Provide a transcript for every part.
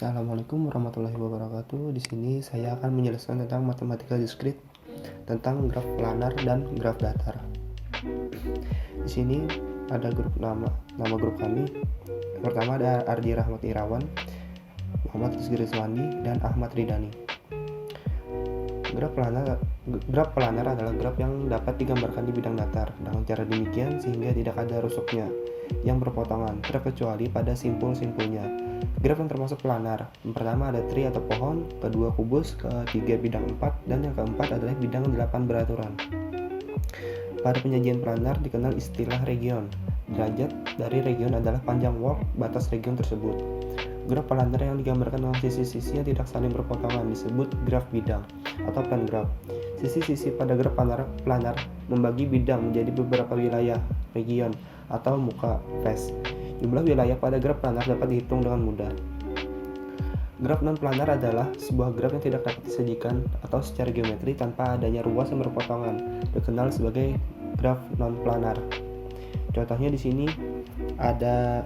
Assalamualaikum warahmatullahi wabarakatuh. Di sini saya akan menjelaskan tentang matematika diskrit, tentang graf planar dan graf datar. Di sini ada grup nama grup kami. Pertama ada Ardi Rahmat Irawan, Muhammad Rizky Rizwandi, dan Ahmad Ridani. Graf planar adalah graf yang dapat digambarkan di bidang datar dengan cara demikian sehingga tidak ada rusuknya yang berpotongan, terkecuali pada simpul-simpulnya. Graf yang termasuk planar, yang pertama ada tree atau pohon, kedua kubus, ketiga bidang 4, dan yang keempat adalah bidang 8 beraturan. Pada penyajian planar dikenal istilah region. Derajat dari region adalah panjang walk batas region tersebut. Graf planar yang digambarkan dengan sisi-sisi yang tidak saling berpotongan disebut graf bidang atau plane graph. Sisi-sisi pada graf planar membagi bidang menjadi beberapa wilayah, region, atau muka face. Jumlah wilayah pada graf planar dapat dihitung dengan mudah. Graf non-planar adalah sebuah graf yang tidak dapat disajikan atau secara geometri tanpa adanya ruas yang berpotongan, dikenal sebagai graf non-planar. Contohnya di sini ada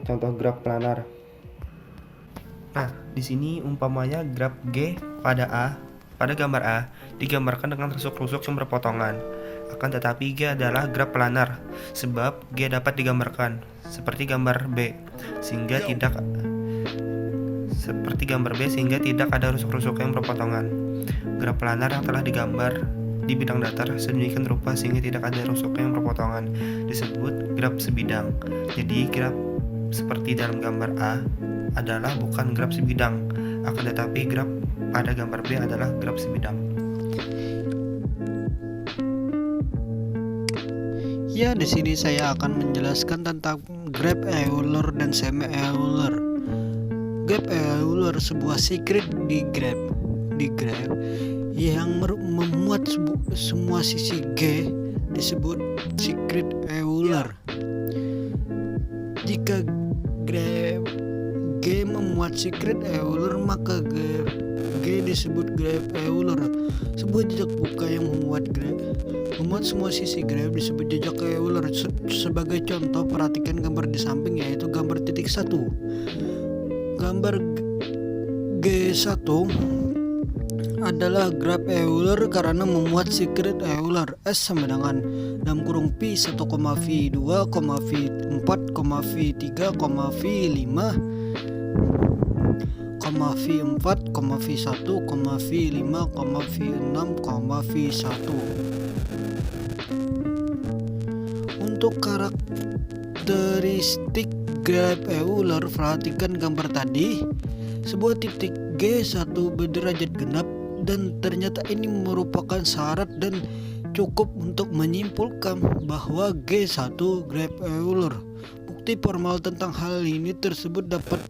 contoh graf planar. Nah, di sini umpamanya graf G pada gambar A digambarkan dengan rusuk-rusuk yang berpotongan. Akan tetapi G adalah graf planar sebab G dapat digambarkan seperti gambar B sehingga tidak ada rusuk-rusuk yang berpotongan. Graf planar yang telah digambar di bidang datar sedemikian rupa sehingga tidak ada rusuk yang berpotongan disebut graf sebidang. Jadi graf seperti dalam gambar A adalah bukan graf sebidang, akan tetapi graf pada gambar B adalah graf sebidang. Ya, di sini saya akan menjelaskan tentang graf Euler dan semi-Euler. Graf Euler sebuah secret di graf yang memuat semua sisi G disebut secret Euler. Jika graf G memuat secret Euler, maka graf G disebut graf Euler. Sebuah jejak buka yang memuat semua sisi graf disebut jejak Euler. Sebagai contoh, perhatikan gambar di samping, yaitu gambar titik 1. Gambar G1 adalah graf Euler karena memuat secret Euler. S sama dengan dalam kurung Pi 1, V 2, V 4, V 3, V 5, V 4, V 1, V 5, V 6, V 1. Untuk karakteristik graf Euler, perhatikan gambar tadi. Sebuah titik G1 berderajat genap, dan ternyata ini merupakan syarat dan cukup untuk menyimpulkan bahwa G1 graf Euler. Bukti formal tentang hal ini tersebut dapat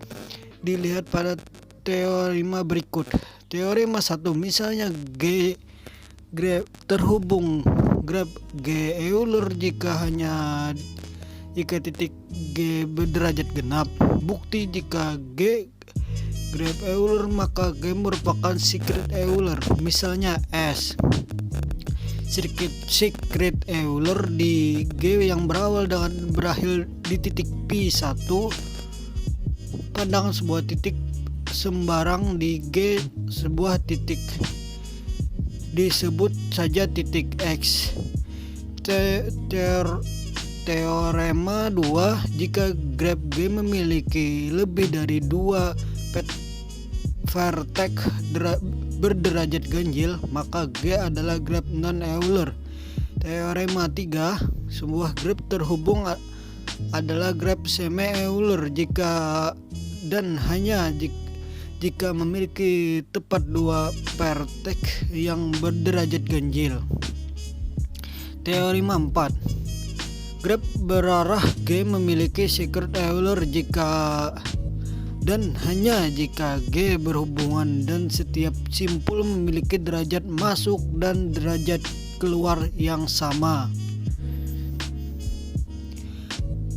dilihat pada teorema berikut. Teorema 1, misalnya graf terhubung graf G Euler jika titik G berderajat genap. Bukti jika G graf Euler maka G merupakan secret Euler. Misalnya S. Secret Euler di G yang berakhir di titik Pi 1. Pandangan sebuah titik sembarang di G sebuah titik disebut saja titik X. Teorema 2, jika graf G memiliki lebih dari 2 vertex berderajat ganjil, maka G adalah graf non-Euler. Teorema 3, sebuah graf terhubung adalah graf semi-Euler jika dan hanya jika memiliki tepat 2 vertex yang berderajat ganjil. Teorema 4, graf berarah G memiliki secret Euler jika dan hanya jika G berhubungan dan setiap simpul memiliki derajat masuk dan derajat keluar yang sama.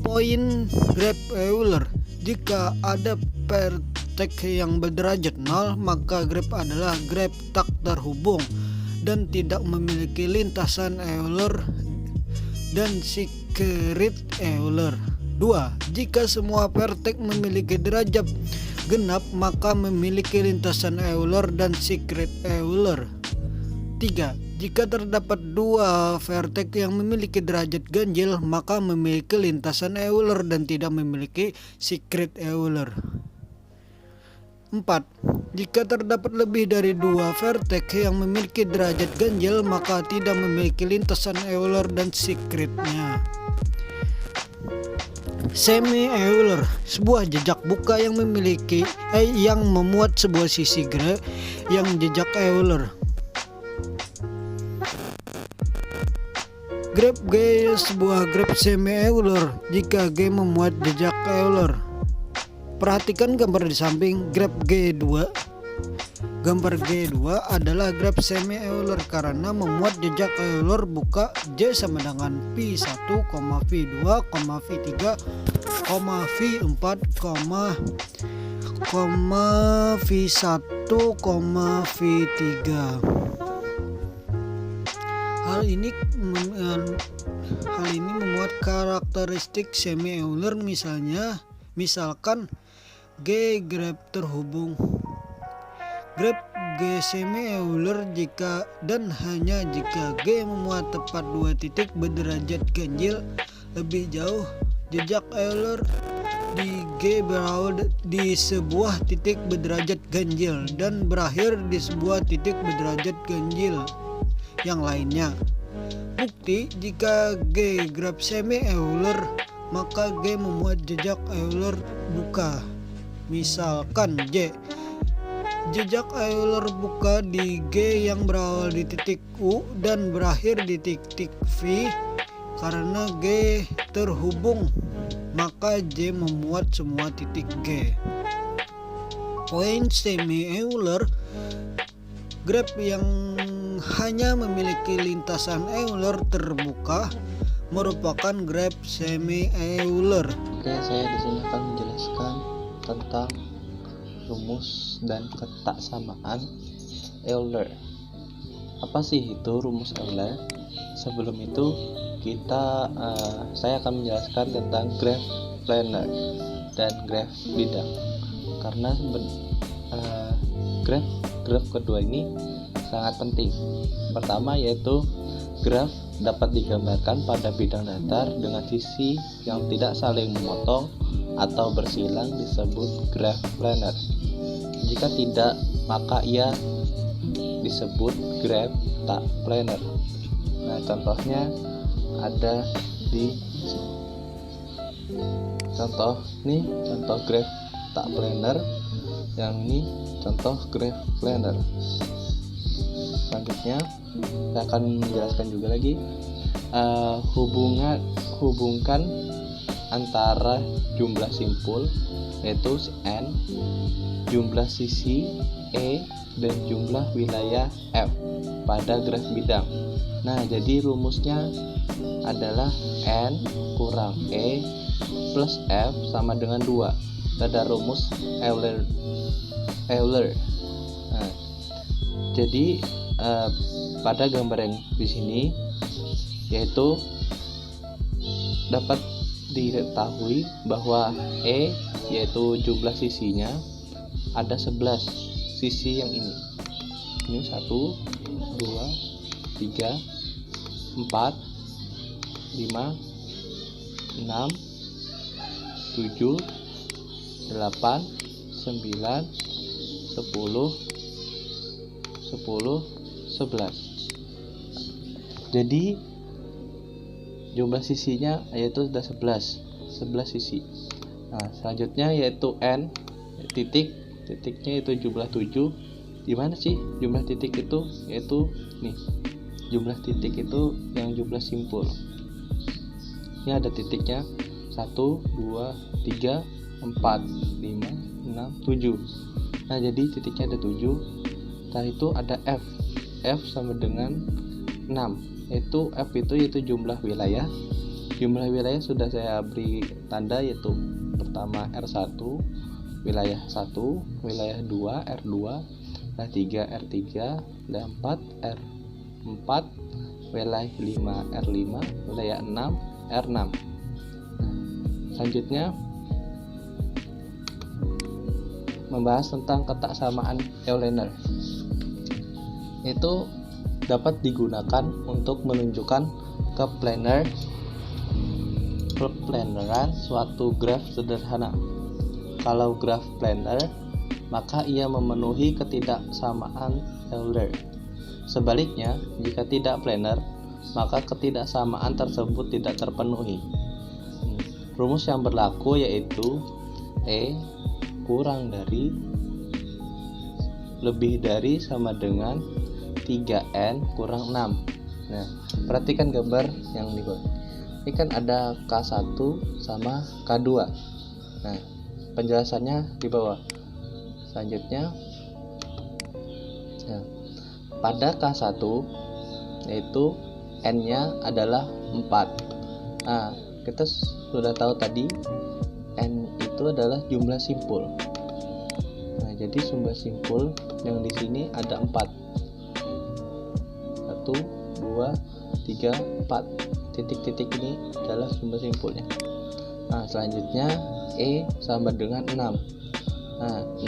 Poin graf Euler, jika ada vertex yang berderajat 0, maka graf adalah graf tak terhubung dan tidak memiliki lintasan Euler dan secret Euler. 2. Jika semua vertex memiliki derajat genap, maka memiliki lintasan Euler dan secret Euler. 3. Jika terdapat 2 vertex yang memiliki derajat ganjil, maka memiliki lintasan Euler dan tidak memiliki secret Euler. 4. Jika terdapat lebih dari 2 vertex yang memiliki derajat ganjil, maka tidak memiliki lintasan Euler dan secretnya. Semi-Euler, sebuah jejak buka yang memuat sebuah sisi graph yang jejak Euler. Graph G, sebuah graph semi-Euler jika G memuat jejak Euler. Perhatikan gambar di samping graph G2. Gambar G2 adalah graph semi-Euler karena memuat jejak Euler buka J sama dengan V1, V2, V3, V4, V1, V3. Hal ini memuat karakteristik semi-Euler, misalkan G graph terhubung. Graph G semi-Euler jika dan hanya jika G memuat tepat 2 titik berderajat ganjil lebih jauh. Jejak Euler di G berawal di sebuah titik berderajat ganjil dan berakhir di sebuah titik berderajat ganjil yang lainnya. Bukti, jika G graph semi-Euler, maka G memuat jejak Euler buka. Misalkan J. Jejak Euler buka di G yang berawal di titik U dan berakhir di titik V. Karena G terhubung, maka J memuat semua titik G. Poin semi-Euler, graph yang hanya memiliki lintasan Euler terbuka, merupakan graph semi-Euler. Oke, saya di sini akan menjelaskan tentang rumus dan ketaksamaan Euler. Apa sih itu rumus Euler? Sebelum itu saya akan menjelaskan tentang graph planar dan graph bidang, karena graph kedua ini sangat penting. Pertama yaitu graph dapat digambarkan pada bidang datar dengan sisi yang tidak saling memotong atau bersilang disebut graph planar. Jika tidak, maka ia disebut graph tak planar. Nah, contohnya ada di contoh graph tak planar, yang ini contoh graph planar. Selanjutnya saya akan menjelaskan juga lagi hubungkan antara jumlah simpul yaitu n, jumlah sisi E, dan jumlah wilayah F pada graf bidang. Nah, jadi rumusnya adalah N kurang E plus F sama dengan 2. Ada rumus Euler. Nah, jadi pada gambar yang di sini yaitu dapat diketahui bahwa E yaitu jumlah sisinya ada 11 sisi yang ini 1, 2, 3, 4, 5, 6, 7, 8, 9, 10, 11. Jadi jumlah sisinya yaitu sudah 11 sisi. Nah, selanjutnya yaitu N titiknya itu jumlah 7. Di mana sih jumlah titik itu? Yaitu nih. Jumlah titik itu yang jumlah simpul. Ini ada titiknya 1, 2, 3, 4, 5, 6, 7. Nah, jadi titiknya ada 7. Setelah itu ada F. F sama dengan 6. Yaitu F yaitu jumlah wilayah. Jumlah wilayah sudah saya beri tanda, yaitu pertama R1 wilayah 1, wilayah 2 R2, wilayah 3 R3, wilayah 4 R4, wilayah 5 R5, wilayah 6 R6. Selanjutnya membahas tentang ketaksamaan Euler. Itu dapat digunakan untuk menunjukkan keplaneran suatu graf sederhana. Kalau graf planar, maka ia memenuhi ketidaksamaan Euler. Sebaliknya, jika tidak planar, maka ketidaksamaan tersebut tidak terpenuhi. Rumus yang berlaku yaitu E kurang dari lebih dari sama dengan 3N kurang 6. Nah, perhatikan gambar yang di bawah. Ini kan ada K1 sama K2. Nah, penjelasannya di bawah. Selanjutnya, nah, pada K1 yaitu N-nya adalah 4. Nah, kita sudah tahu tadi N itu adalah jumlah simpul. Nah, jadi jumlah simpul yang di sini ada 4. 1, 2, 3, 4. Titik-titik ini adalah jumlah simpulnya. Nah, selanjutnya E sama dengan 6. Nah,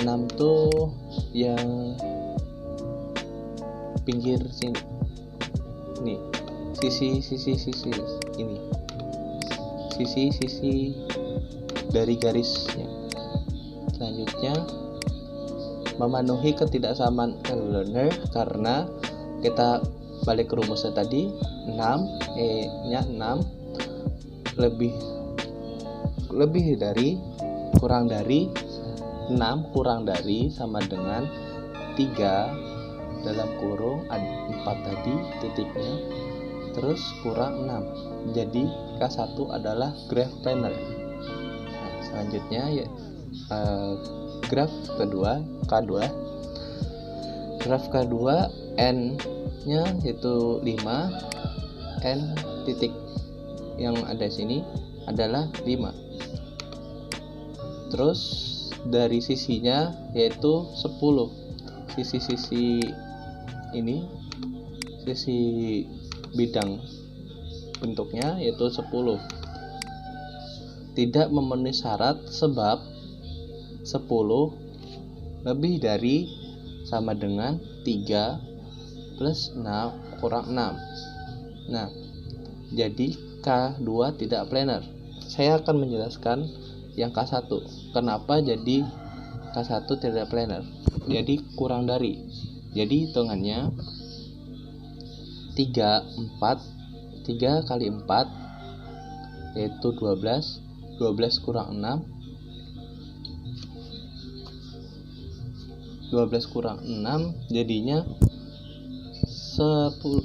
6 tuh yang pinggir sini. Nih, sisi ini. Sisi dari garisnya. Selanjutnya memenuhi ketidaksamaan Euler karena kita balik ke rumusnya tadi, 6 E-nya 6 lebih dari kurang dari 6 kurang dari sama dengan 3 dalam kurung 4 tadi titiknya terus kurang 6. Jadi K1 adalah graf planar. Nah, selanjutnya ya graf kedua K2. Graf K2 N-nya yaitu 5, N titik yang ada sini adalah 5. Terus dari sisinya yaitu 10. Sisi-sisi ini, sisi bidang bentuknya yaitu 10. Tidak memenuhi syarat sebab 10 lebih dari sama dengan 3 plus 6 kurang 6. Nah, jadi K2 tidak planar. Saya akan menjelaskan yang K1. Kenapa jadi K1 tidak planar? Jadi kurang dari. Jadi hitungannya 3 kali 4 yaitu 12. 12 kurang 6. 12 kurang 6 jadinya 10.